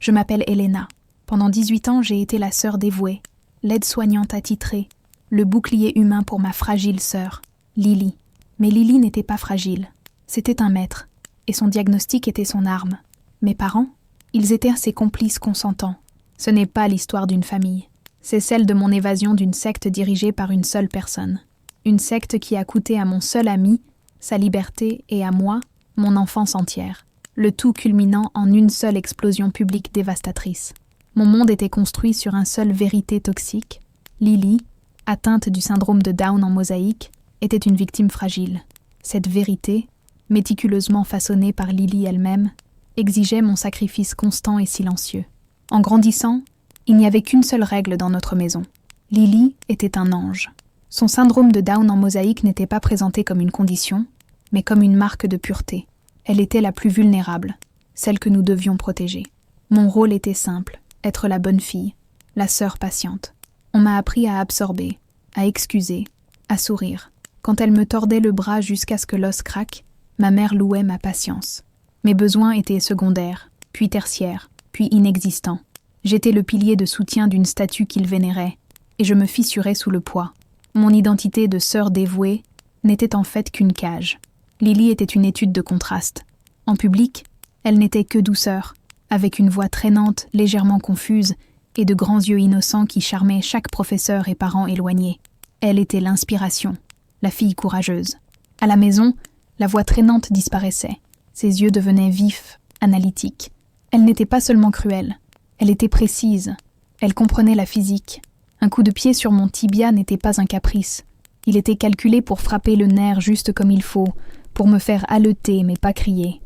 Je m'appelle Elena. Pendant 18 ans, j'ai été la sœur dévouée, l'aide-soignante attitrée, le bouclier humain pour ma fragile sœur, Lily. Mais Lily n'était pas fragile. C'était un maître, et son diagnostic était son arme. Mes parents, ils étaient ses complices consentants. Ce n'est pas l'histoire d'une famille. C'est celle de mon évasion d'une secte dirigée par une seule personne. Une secte qui a coûté à mon seul ami sa liberté et à moi, mon enfance entière. Le tout culminant en une seule explosion publique dévastatrice. Mon monde était construit sur un seul vérité toxique. Lily, atteinte du syndrome de Down en mosaïque, était une victime fragile. Cette vérité, méticuleusement façonnée par Lily elle-même, exigeait mon sacrifice constant et silencieux. En grandissant, il n'y avait qu'une seule règle dans notre maison. Lily était un ange. Son syndrome de Down en mosaïque n'était pas présenté comme une condition, mais comme une marque de pureté. Elle était la plus vulnérable, celle que nous devions protéger. Mon rôle était simple, être la bonne fille, la sœur patiente. On m'a appris à absorber, à excuser, à sourire. Quand elle me tordait le bras jusqu'à ce que l'os craque, ma mère louait ma patience. Mes besoins étaient secondaires, puis tertiaires, puis inexistants. J'étais le pilier de soutien d'une statue qu'il vénérait, et je me fissurais sous le poids. Mon identité de sœur dévouée n'était en fait qu'une cage. Lily était une étude de contraste. En public, elle n'était que douceur, avec une voix traînante, légèrement confuse, et de grands yeux innocents qui charmaient chaque professeur et parent éloignés. Elle était l'inspiration, la fille courageuse. À la maison, la voix traînante disparaissait. Ses yeux devenaient vifs, analytiques. Elle n'était pas seulement cruelle, elle était précise. Elle comprenait la physique. Un coup de pied sur mon tibia n'était pas un caprice. Il était calculé pour frapper le nerf juste comme il faut, pour me faire haleter mais pas crier.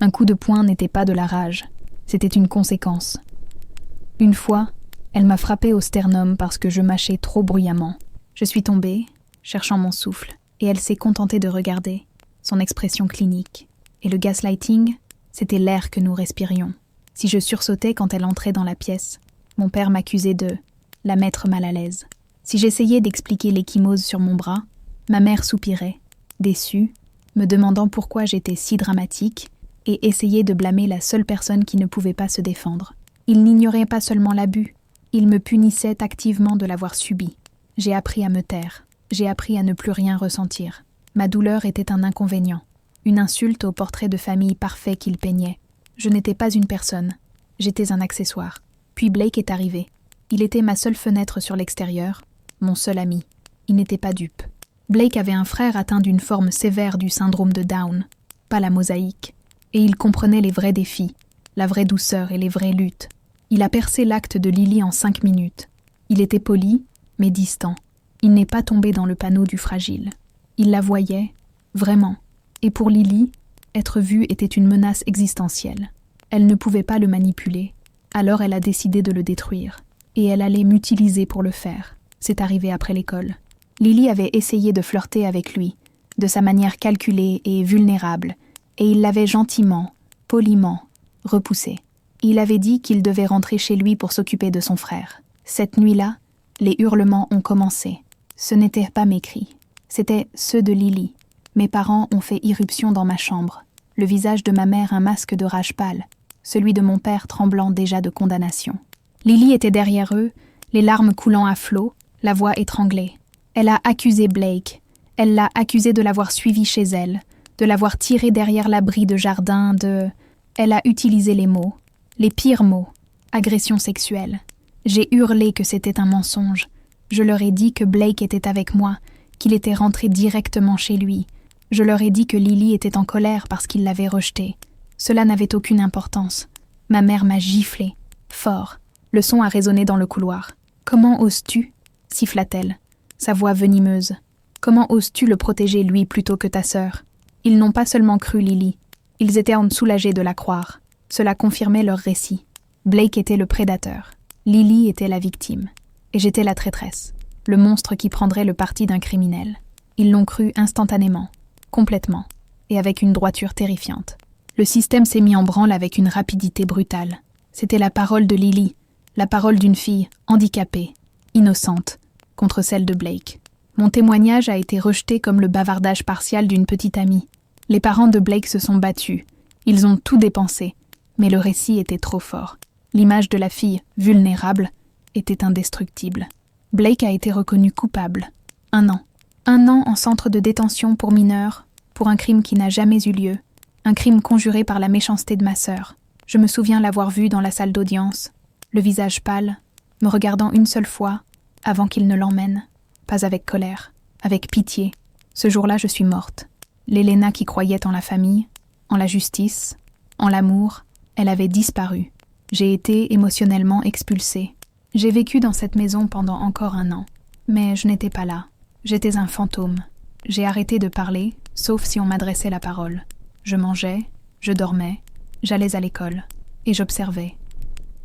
Un coup de poing n'était pas de la rage, c'était une conséquence. Une fois, elle m'a frappé au sternum parce que je mâchais trop bruyamment. Je suis tombée, cherchant mon souffle, et elle s'est contentée de regarder, son expression clinique. Et le gaslighting, c'était l'air que nous respirions. Si je sursautais quand elle entrait dans la pièce, mon père m'accusait de la mettre mal à l'aise. Si j'essayais d'expliquer l'échymose sur mon bras, ma mère soupirait, déçue, me demandant pourquoi j'étais si dramatique et essayait de blâmer la seule personne qui ne pouvait pas se défendre. Il n'ignorait pas seulement l'abus, il me punissait activement de l'avoir subi. J'ai appris à me taire, j'ai appris à ne plus rien ressentir. Ma douleur était un inconvénient, une insulte au portrait de famille parfait qu'il peignait. Je n'étais pas une personne, j'étais un accessoire. Puis Blake est arrivé. Il était ma seule fenêtre sur l'extérieur, mon seul ami. Il n'était pas dupe. Blake avait un frère atteint d'une forme sévère du syndrome de Down, pas la mosaïque, et il comprenait les vrais défis, la vraie douceur et les vraies luttes. Il a percé l'acte de Lily en 5 minutes. Il était poli, mais distant. Il n'est pas tombé dans le panneau du fragile. Il la voyait, vraiment. Et pour Lily, être vue était une menace existentielle. Elle ne pouvait pas le manipuler, alors elle a décidé de le détruire. Et elle allait m'utiliser pour le faire. C'est arrivé après l'école. Lily avait essayé de flirter avec lui, de sa manière calculée et vulnérable, et il l'avait gentiment, poliment, repoussé. Il avait dit qu'il devait rentrer chez lui pour s'occuper de son frère. Cette nuit-là, les hurlements ont commencé. Ce n'étaient pas mes cris, c'étaient ceux de Lily. Mes parents ont fait irruption dans ma chambre, le visage de ma mère un masque de rage pâle, celui de mon père tremblant déjà de condamnation. Lily était derrière eux, les larmes coulant à flots, la voix étranglée. Elle a accusé Blake. Elle l'a accusé de l'avoir suivi chez elle, de l'avoir tiré derrière l'abri de jardin, Elle a utilisé les pires mots, agression sexuelle. J'ai hurlé que c'était un mensonge. Je leur ai dit que Blake était avec moi, qu'il était rentré directement chez lui. Je leur ai dit que Lily était en colère parce qu'il l'avait rejetée. Cela n'avait aucune importance. Ma mère m'a giflé, fort. Le son a résonné dans le couloir. « Comment oses-tu » siffla-t-elle, sa voix venimeuse. « Comment oses-tu le protéger, lui, plutôt que ta sœur ?» Ils n'ont pas seulement cru Lily. Ils étaient soulagés de la croire. Cela confirmait leur récit. Blake était le prédateur. Lily était la victime. Et j'étais la traîtresse, le monstre qui prendrait le parti d'un criminel. Ils l'ont cru instantanément, complètement, et avec une droiture terrifiante. Le système s'est mis en branle avec une rapidité brutale. C'était la parole de Lily, la parole d'une fille handicapée, innocente, contre celle de Blake. Mon témoignage a été rejeté comme le bavardage partial d'une petite amie. Les parents de Blake se sont battus. Ils ont tout dépensé, mais le récit était trop fort. L'image de la fille, vulnérable, était indestructible. Blake a été reconnu coupable. 1 an. 1 an en centre de détention pour mineurs, pour un crime qui n'a jamais eu lieu. Un crime conjuré par la méchanceté de ma sœur. Je me souviens l'avoir vu dans la salle d'audience, le visage pâle, me regardant une seule fois, avant qu'il ne l'emmène. Pas avec colère, avec pitié. Ce jour-là, je suis morte. L'Elena qui croyait en la famille, en la justice, en l'amour, elle avait disparu. J'ai été émotionnellement expulsée. J'ai vécu dans cette maison pendant encore 1 an. Mais je n'étais pas là. J'étais un fantôme. J'ai arrêté de parler, sauf si on m'adressait la parole. Je mangeais, je dormais, j'allais à l'école, et j'observais.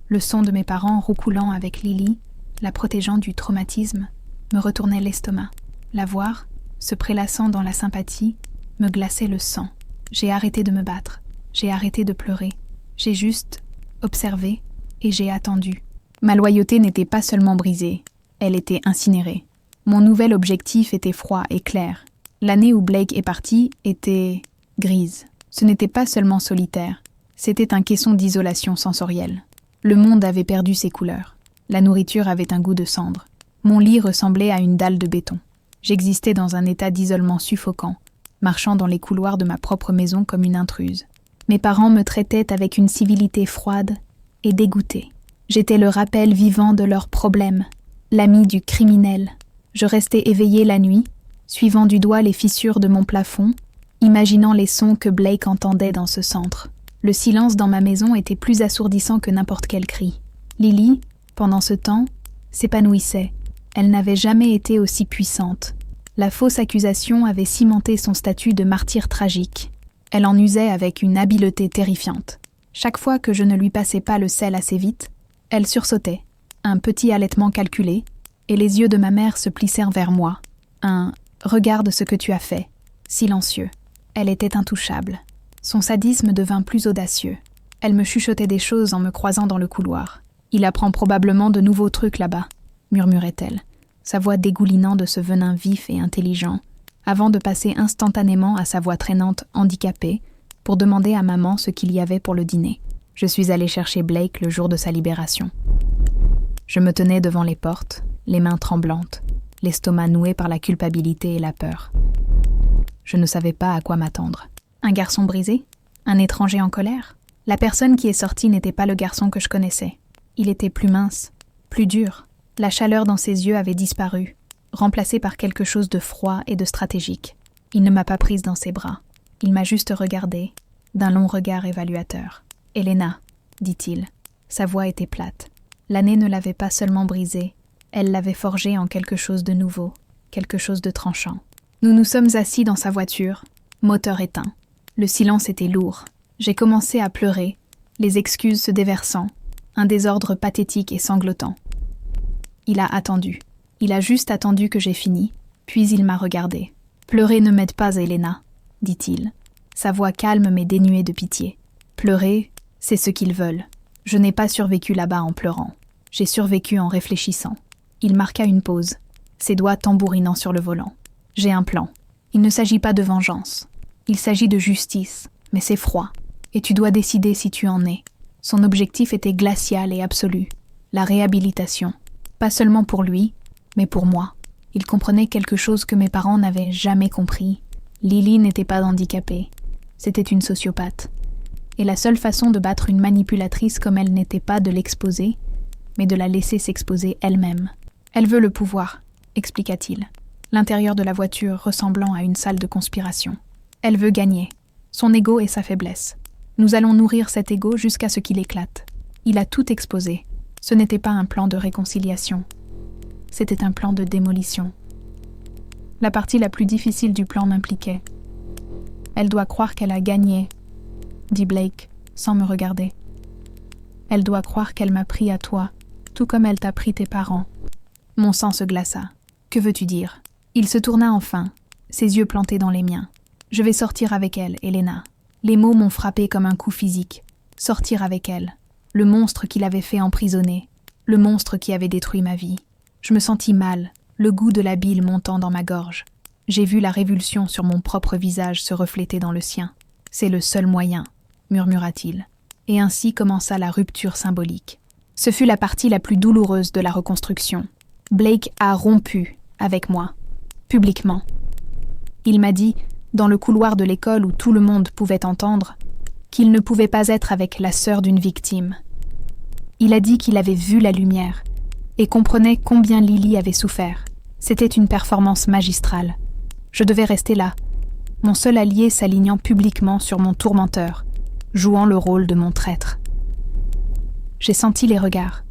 Le son de mes parents roucoulant avec Lily, la protégeant du traumatisme, me retournait l'estomac. La voir, se prélassant dans la sympathie, me glaçait le sang. J'ai arrêté de me battre, j'ai arrêté de pleurer. J'ai juste observé et j'ai attendu. Ma loyauté n'était pas seulement brisée, elle était incinérée. Mon nouvel objectif était froid et clair. L'année où Blake est parti était grise. Ce n'était pas seulement solitaire, c'était un caisson d'isolation sensorielle. Le monde avait perdu ses couleurs. La nourriture avait un goût de cendre. Mon lit ressemblait à une dalle de béton. J'existais dans un état d'isolement suffocant, marchant dans les couloirs de ma propre maison comme une intruse. Mes parents me traitaient avec une civilité froide et dégoûtée. J'étais le rappel vivant de leurs problèmes, l'ami du criminel. Je restais éveillée la nuit, suivant du doigt les fissures de mon plafond, imaginant les sons que Blake entendait dans ce centre. Le silence dans ma maison était plus assourdissant que n'importe quel cri. Lily, pendant ce temps, s'épanouissait. Elle n'avait jamais été aussi puissante. La fausse accusation avait cimenté son statut de martyr tragique. Elle en usait avec une habileté terrifiante. Chaque fois que je ne lui passais pas le sel assez vite, elle sursautait, un petit halètement calculé, et les yeux de ma mère se plissèrent vers moi. Un « regarde ce que tu as fait », silencieux. Elle était intouchable. Son sadisme devint plus audacieux. Elle me chuchotait des choses en me croisant dans le couloir. « Il apprend probablement de nouveaux trucs là-bas », murmurait-elle, sa voix dégoulinant de ce venin vif et intelligent, avant de passer instantanément à sa voix traînante handicapée pour demander à maman ce qu'il y avait pour le dîner. Je suis allée chercher Blake le jour de sa libération. Je me tenais devant les portes, les mains tremblantes, l'estomac noué par la culpabilité et la peur. Je ne savais pas à quoi m'attendre. Un garçon brisé? Un étranger en colère? La personne qui est sortie n'était pas le garçon que je connaissais. Il était plus mince, plus dur. La chaleur dans ses yeux avait disparu, remplacée par quelque chose de froid et de stratégique. Il ne m'a pas prise dans ses bras. Il m'a juste regardée, d'un long regard évaluateur. « Elena », dit-il. Sa voix était plate. L'année ne l'avait pas seulement brisée, elle l'avait forgée en quelque chose de nouveau, quelque chose de tranchant. Nous nous sommes assis dans sa voiture, moteur éteint. Le silence était lourd. J'ai commencé à pleurer, les excuses se déversant, un désordre pathétique et sanglotant. Il a attendu. Il a juste attendu que j'ai fini, puis il m'a regardé. « Pleurer ne m'aide pas, Elena, » dit-il. Sa voix calme mais dénuée de pitié. « Pleurer, c'est ce qu'ils veulent. Je n'ai pas survécu là-bas en pleurant. J'ai survécu en réfléchissant. » Il marqua une pause, ses doigts tambourinant sur le volant. « J'ai un plan. Il ne s'agit pas de vengeance. Il s'agit de justice, mais c'est froid. Et tu dois décider si tu en es. » Son objectif était glacial et absolu. La réhabilitation. Pas seulement pour lui, mais pour moi. Il comprenait quelque chose que mes parents n'avaient jamais compris. Lily n'était pas handicapée. C'était une sociopathe. Et la seule façon de battre une manipulatrice comme elle n'était pas de l'exposer, mais de la laisser s'exposer elle-même. « Elle veut le pouvoir », expliqua-t-il, l'intérieur de la voiture ressemblant à une salle de conspiration. « Elle veut gagner. Son ego est sa faiblesse. Nous allons nourrir cet ego jusqu'à ce qu'il éclate. Il a tout exposé. Ce n'était pas un plan de réconciliation. C'était un plan de démolition. La partie la plus difficile du plan m'impliquait. « Elle doit croire qu'elle a gagné », dit Blake, sans me regarder. « Elle doit croire qu'elle m'a pris à toi, tout comme elle t'a pris tes parents. » Mon sang se glaça. « Que veux-tu dire ?» Il se tourna enfin, ses yeux plantés dans les miens. « Je vais sortir avec elle, Elena. » Les mots m'ont frappé comme un coup physique. Sortir avec elle. Le monstre qui l'avait fait emprisonner. Le monstre qui avait détruit ma vie. Je me sentis mal, le goût de la bile montant dans ma gorge. J'ai vu la révulsion sur mon propre visage se refléter dans le sien. « C'est le seul moyen », murmura-t-il. Et ainsi commença la rupture symbolique. Ce fut la partie la plus douloureuse de la reconstruction. Blake a rompu avec moi, publiquement. Il m'a dit, dans le couloir de l'école où tout le monde pouvait entendre, qu'il ne pouvait pas être avec la sœur d'une victime. Il a dit qu'il avait vu la lumière et comprenait combien Lily avait souffert. C'était une performance magistrale. Je devais rester là, mon seul allié s'alignant publiquement sur mon tourmenteur, jouant le rôle de mon traître. J'ai senti les regards.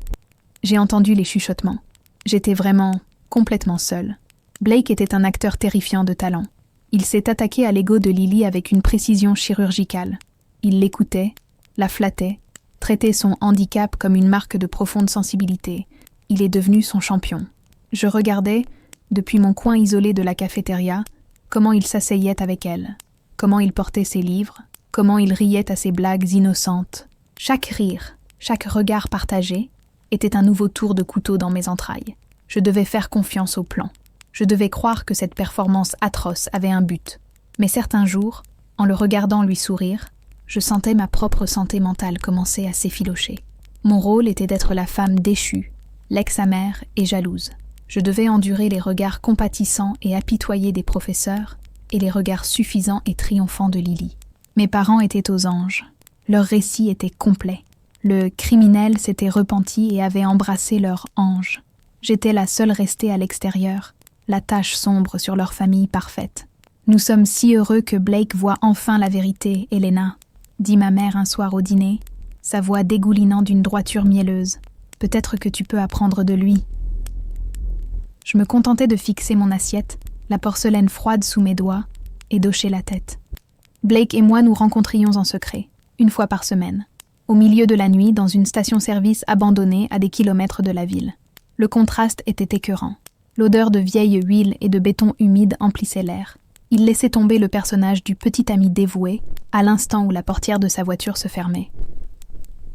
J'ai entendu les chuchotements. J'étais vraiment complètement seule. Blake était un acteur terrifiant de talent. Il s'est attaqué à l'ego de Lily avec une précision chirurgicale. Il l'écoutait, la flattait, traitait son handicap comme une marque de profonde sensibilité. Il est devenu son champion. Je regardais, depuis mon coin isolé de la cafétéria, comment il s'asseyait avec elle, comment il portait ses livres, comment il riait à ses blagues innocentes. Chaque rire, chaque regard partagé était un nouveau tour de couteau dans mes entrailles. Je devais faire confiance au plan. Je devais croire que cette performance atroce avait un but. Mais certains jours, en le regardant lui sourire, je sentais ma propre santé mentale commencer à s'effilocher. Mon rôle était d'être la femme déchue, l'ex-amère et jalouse. Je devais endurer les regards compatissants et apitoyés des professeurs et les regards suffisants et triomphants de Lily. Mes parents étaient aux anges. Leur récit était complet. Le criminel s'était repenti et avait embrassé leur ange. J'étais la seule restée à l'extérieur, la tache sombre sur leur famille parfaite. « Nous sommes si heureux que Blake voit enfin la vérité, Helena », dit ma mère un soir au dîner, sa voix dégoulinant d'une droiture mielleuse. « Peut-être que tu peux apprendre de lui. » Je me contentais de fixer mon assiette, la porcelaine froide sous mes doigts, et d'hocher la tête. Blake et moi nous rencontrions en secret, une fois par semaine, au milieu de la nuit dans une station-service abandonnée à des kilomètres de la ville. Le contraste était écœurant. L'odeur de vieille huile et de béton humide emplissait l'air. Il laissait tomber le personnage du petit ami dévoué à l'instant où la portière de sa voiture se fermait.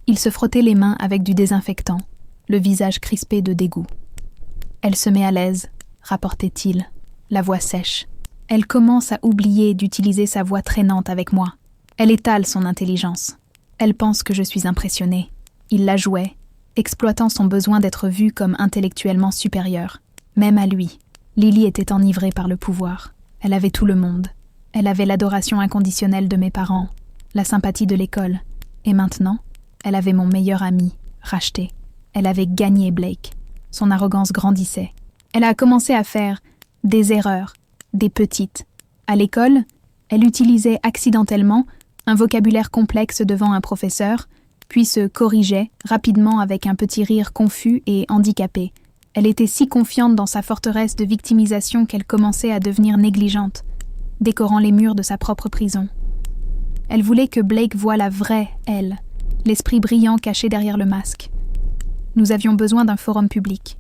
Il se frottait les mains avec du désinfectant, le visage crispé de dégoût. « Elle se met à l'aise », rapportait-il, la voix sèche. « Elle commence à oublier d'utiliser sa voix traînante avec moi. Elle étale son intelligence. Elle pense que je suis impressionnée. » Il la jouait, exploitant son besoin d'être vue comme intellectuellement supérieure. Même à lui, Lily était enivrée par le pouvoir. Elle avait tout le monde. Elle avait l'adoration inconditionnelle de mes parents, la sympathie de l'école. Et maintenant, elle avait mon meilleur ami, racheté. Elle avait gagné Blake. Son arrogance grandissait. Elle a commencé à faire des erreurs, des petites. À l'école, elle utilisait accidentellement un vocabulaire complexe devant un professeur, puis se corrigeait rapidement avec un petit rire confus et handicapé. Elle était si confiante dans sa forteresse de victimisation qu'elle commençait à devenir négligente, décorant les murs de sa propre prison. Elle voulait que Blake voie la vraie elle, l'esprit brillant caché derrière le masque. Nous avions besoin d'un forum public.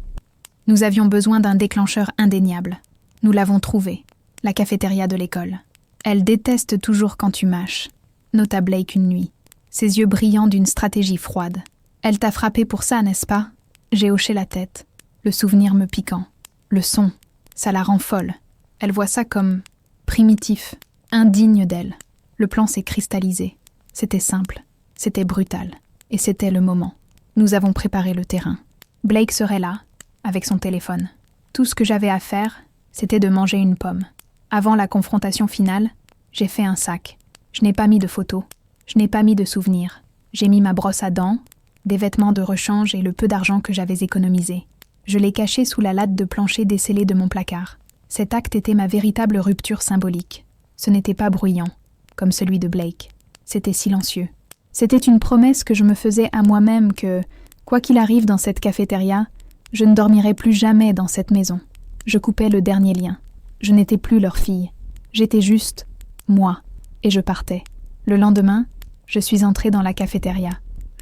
Nous avions besoin d'un déclencheur indéniable. Nous l'avons trouvé, la cafétéria de l'école. Elle déteste toujours quand tu mâches, nota Blake une nuit, ses yeux brillants d'une stratégie froide. Elle t'a frappé pour ça, n'est-ce pas ? J'ai hoché la tête, le souvenir me piquant. Le son, ça la rend folle. Elle voit ça comme primitif, indigne d'elle. Le plan s'est cristallisé. C'était simple, c'était brutal, et c'était le moment. Nous avons préparé le terrain. Blake serait là, avec son téléphone. Tout ce que j'avais à faire, c'était de manger une pomme. Avant la confrontation finale, j'ai fait un sac. Je n'ai pas mis de photos, je n'ai pas mis de souvenirs. J'ai mis ma brosse à dents, des vêtements de rechange et le peu d'argent que j'avais économisé. Je l'ai caché sous la latte de plancher décellée de mon placard. Cet acte était ma véritable rupture symbolique. Ce n'était pas bruyant, comme celui de Blake. C'était silencieux. C'était une promesse que je me faisais à moi-même que, quoi qu'il arrive dans cette cafétéria, je ne dormirai plus jamais dans cette maison. Je coupais le dernier lien. Je n'étais plus leur fille. J'étais juste moi, et je partais. Le lendemain, je suis entrée dans la cafétéria.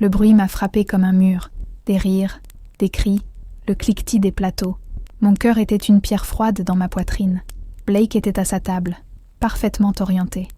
Le bruit m'a frappé comme un mur. Des rires, des cris, le cliquetis des plateaux. Mon cœur était une pierre froide dans ma poitrine. Blake était à sa table, parfaitement orienté.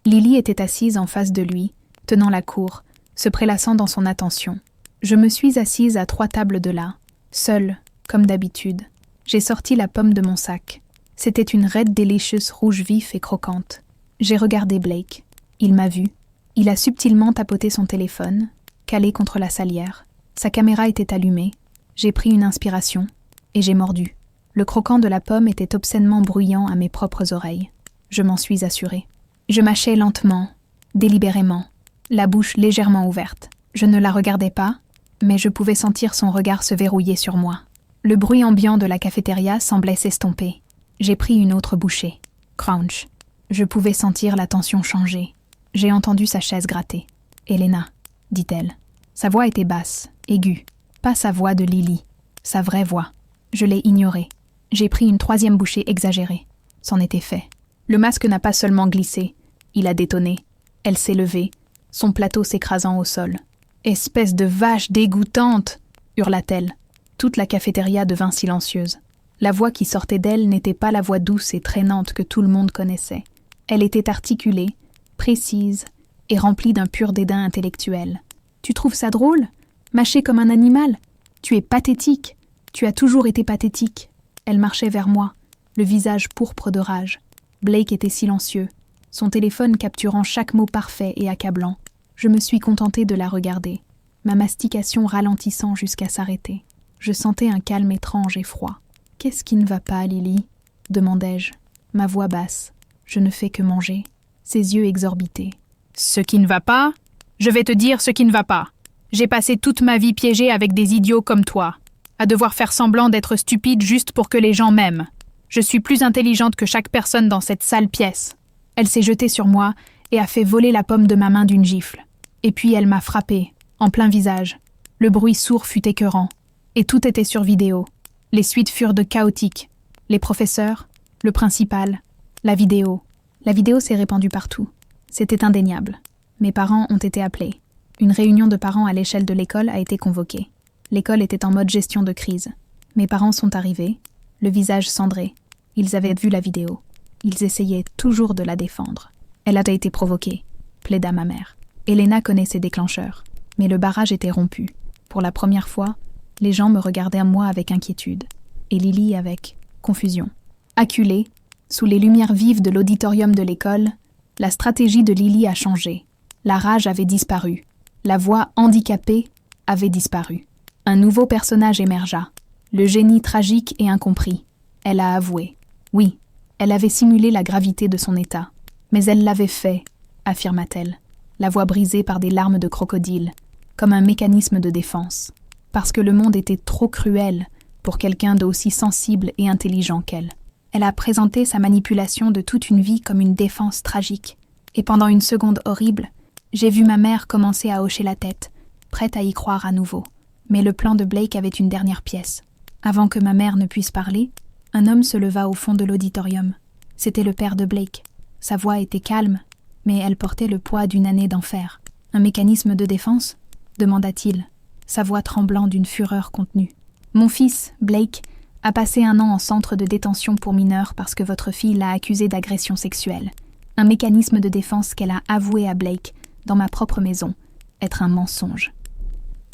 Lily était assise en face de lui, tenant la cour, se prélassant dans son attention. Je me suis assise à 3 tables de là, seule, comme d'habitude. J'ai sorti la pomme de mon sac. C'était une Red Delicious rouge vif et croquante. J'ai regardé Blake. Il m'a vue. Il a subtilement tapoté son téléphone, calé contre la salière. Sa caméra était allumée. J'ai pris une inspiration et j'ai mordu. Le croquant de la pomme était obscènement bruyant à mes propres oreilles. Je m'en suis assurée. Je mâchais lentement, délibérément, la bouche légèrement ouverte. Je ne la regardais pas, mais je pouvais sentir son regard se verrouiller sur moi. Le bruit ambiant de la cafétéria semblait s'estomper. J'ai pris une autre bouchée. Crunch. Je pouvais sentir la tension changer. J'ai entendu sa chaise gratter. « Elena », dit-elle. Sa voix était basse, aiguë. Pas sa voix de Lily, sa vraie voix. Je l'ai ignorée. J'ai pris une troisième bouchée exagérée. C'en était fait. Le masque n'a pas seulement glissé, il a détonné. Elle s'est levée, son plateau s'écrasant au sol. « Espèce de vache dégoûtante !» hurla-t-elle. Toute la cafétéria devint silencieuse. La voix qui sortait d'elle n'était pas la voix douce et traînante que tout le monde connaissait. Elle était articulée, précise et remplie d'un pur dédain intellectuel. « Tu trouves ça drôle? Mâcher comme un animal? Tu es pathétique. Tu as toujours été pathétique. » Elle marchait vers moi, le visage pourpre de rage. Blake était silencieux, son téléphone capturant chaque mot parfait et accablant. Je me suis contentée de la regarder, ma mastication ralentissant jusqu'à s'arrêter. Je sentais un calme étrange et froid. « Qu'est-ce qui ne va pas, Lily ?» demandai-je, ma voix basse. Je ne fais que manger. Ses yeux exorbités. « Ce qui ne va pas? Je vais te dire ce qui ne va pas. J'ai passé toute ma vie piégée avec des idiots comme toi, à devoir faire semblant d'être stupide juste pour que les gens m'aiment. Je suis plus intelligente que chaque personne dans cette sale pièce. » Elle s'est jetée sur moi et a fait voler la pomme de ma main d'une gifle. Et puis elle m'a frappée, en plein visage. Le bruit sourd fut écœurant. Et tout était sur vidéo. Les suites furent de chaotiques. Les professeurs, le principal, la vidéo. La vidéo s'est répandue partout. C'était indéniable. Mes parents ont été appelés. Une réunion de parents à l'échelle de l'école a été convoquée. L'école était en mode gestion de crise. Mes parents sont arrivés, le visage cendré. Ils avaient vu la vidéo. Ils essayaient toujours de la défendre. Elle a été provoquée, plaida ma mère. Elena connaît ses déclencheurs. Mais le barrage était rompu. Pour la première fois, les gens me regardaient à moi avec inquiétude. Et Lily avec confusion. Acculée, sous les lumières vives de l'auditorium de l'école, la stratégie de Lily a changé. La rage avait disparu. La voix handicapée avait disparu. Un nouveau personnage émergea. Le génie tragique et incompris. Elle a avoué. Oui, elle avait simulé la gravité de son état. Mais elle l'avait fait, affirma-t-elle, la voix brisée par des larmes de crocodile, comme un mécanisme de défense. Parce que le monde était trop cruel pour quelqu'un d'aussi sensible et intelligent qu'elle. Elle a présenté sa manipulation de toute une vie comme une défense tragique. Et pendant une seconde horrible, j'ai vu ma mère commencer à hocher la tête, prête à y croire à nouveau. Mais le plan de Blake avait une dernière pièce. Avant que ma mère ne puisse parler, un homme se leva au fond de l'auditorium. C'était le père de Blake. Sa voix était calme, mais elle portait le poids d'une année d'enfer. « Un mécanisme de défense ?» demanda-t-il, sa voix tremblant d'une fureur contenue. « Mon fils, Blake, a passé 1 an en centre de détention pour mineurs parce que votre fille l'a accusé d'agression sexuelle. Un mécanisme de défense qu'elle a avoué à Blake, dans ma propre maison, être un mensonge. »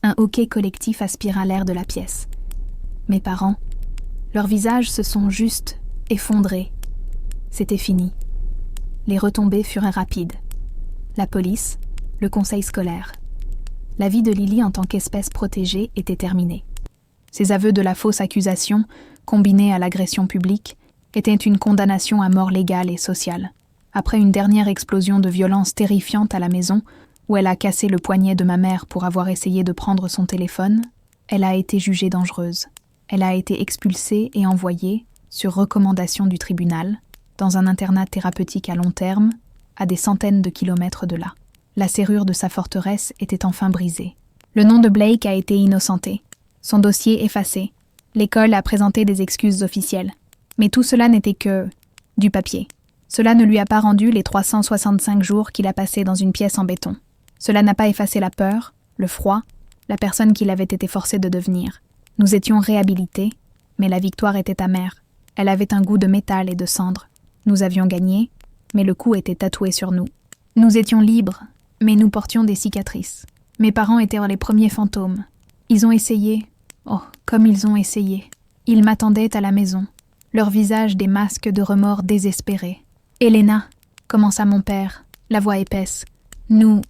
Un hoquet collectif aspira l'air de la pièce. Mes parents, leurs visages se sont juste effondrés. C'était fini. Les retombées furent rapides. La police, le conseil scolaire. La vie de Lily en tant qu'espèce protégée était terminée. Ses aveux de la fausse accusation, combinés à l'agression publique, étaient une condamnation à mort légale et sociale. Après une dernière explosion de violence terrifiante à la maison, où elle a cassé le poignet de ma mère pour avoir essayé de prendre son téléphone, elle a été jugée dangereuse. Elle a été expulsée et envoyée, sur recommandation du tribunal, dans un internat thérapeutique à long terme, à des centaines de kilomètres de là. La serrure de sa forteresse était enfin brisée. Le nom de Blake a été innocenté, son dossier effacé. L'école a présenté des excuses officielles. Mais tout cela n'était que du papier. Cela ne lui a pas rendu les 365 jours qu'il a passés dans une pièce en béton. Cela n'a pas effacé la peur, le froid, la personne qu'il avait été forcé de devenir. Nous étions réhabilités, mais la victoire était amère. Elle avait un goût de métal et de cendre. Nous avions gagné, mais le coup était tatoué sur nous. Nous étions libres, mais nous portions des cicatrices. Mes parents étaient les premiers fantômes. Ils ont essayé, oh, comme ils ont essayé. Ils m'attendaient à la maison, leur visage des masques de remords désespérés. « Elena !» commença mon père, la voix épaisse. « Nous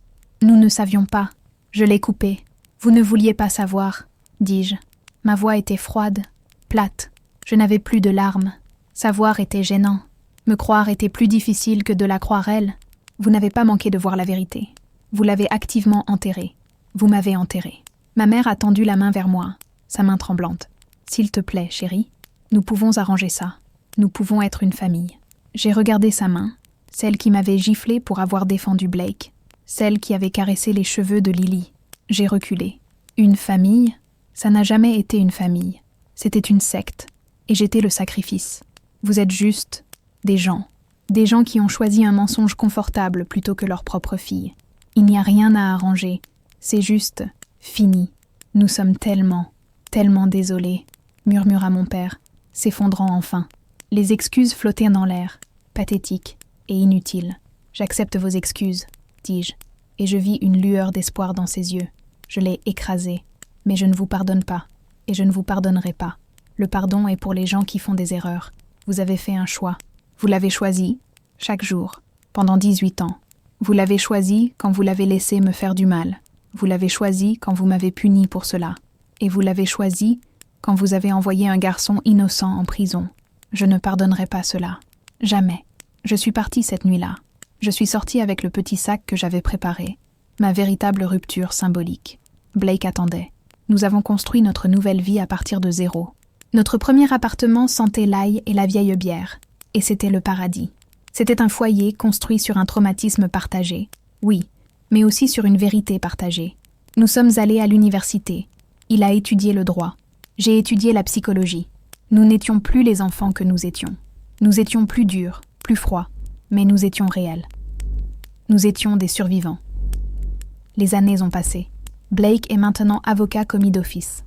Nous ne savions pas. Je l'ai coupé. Vous ne vouliez pas savoir, dis-je. Ma voix était froide, plate. Je n'avais plus de larmes. Savoir était gênant. Me croire était plus difficile que de la croire elle. Vous n'avez pas manqué de voir la vérité. Vous l'avez activement enterrée. Vous m'avez enterrée. Ma mère a tendu la main vers moi, sa main tremblante. S'il te plaît, chérie, nous pouvons arranger ça. Nous pouvons être une famille. J'ai regardé sa main, celle qui m'avait giflé pour avoir défendu Blake, celle qui avait caressé les cheveux de Lily. J'ai reculé. Une famille? Ça n'a jamais été une famille. C'était une secte. Et j'étais le sacrifice. Vous êtes juste des gens. Des gens qui ont choisi un mensonge confortable plutôt que leur propre fille. Il n'y a rien à arranger. C'est juste fini. Nous sommes tellement désolés, murmura mon père, s'effondrant enfin. Les excuses flottèrent dans l'air, pathétiques et inutiles. J'accepte vos excuses, dis-je, et je vis une lueur d'espoir dans ses yeux. Je l'ai écrasé, mais je ne vous pardonne pas, et je ne vous pardonnerai pas. Le pardon est pour les gens qui font des erreurs. Vous avez fait un choix. Vous l'avez choisi, chaque jour, pendant 18 ans. Vous l'avez choisi quand vous l'avez laissé me faire du mal. Vous l'avez choisi quand vous m'avez puni pour cela. Et vous l'avez choisi quand vous avez envoyé un garçon innocent en prison. Je ne pardonnerai pas cela. Jamais. Je suis partie cette nuit-là. Je suis sortie avec le petit sac que j'avais préparé. Ma véritable rupture symbolique. Blake attendait. Nous avons construit notre nouvelle vie à partir de zéro. Notre premier appartement sentait l'ail et la vieille bière. Et c'était le paradis. C'était un foyer construit sur un traumatisme partagé. Oui, mais aussi sur une vérité partagée. Nous sommes allés à l'université. Il a étudié le droit. J'ai étudié la psychologie. Nous n'étions plus les enfants que nous étions. Nous étions plus durs, plus froids, mais nous étions réels. Nous étions des survivants. Les années ont passé. Blake est maintenant avocat commis d'office.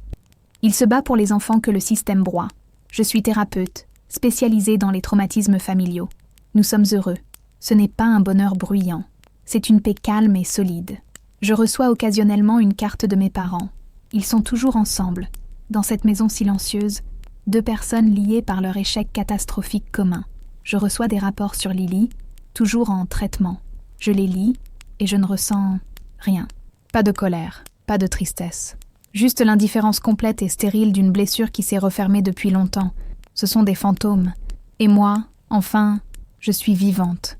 Il se bat pour les enfants que le système broie. Je suis thérapeute, spécialisée dans les traumatismes familiaux. Nous sommes heureux. Ce n'est pas un bonheur bruyant. C'est une paix calme et solide. Je reçois occasionnellement une carte de mes parents. Ils sont toujours ensemble, dans cette maison silencieuse, 2 personnes liées par leur échec catastrophique commun. Je reçois des rapports sur Lily, toujours en traitement. Je les lis et je ne ressens rien. Pas de colère, pas de tristesse. Juste l'indifférence complète et stérile d'une blessure qui s'est refermée depuis longtemps. Ce sont des fantômes. Et moi, enfin, je suis vivante.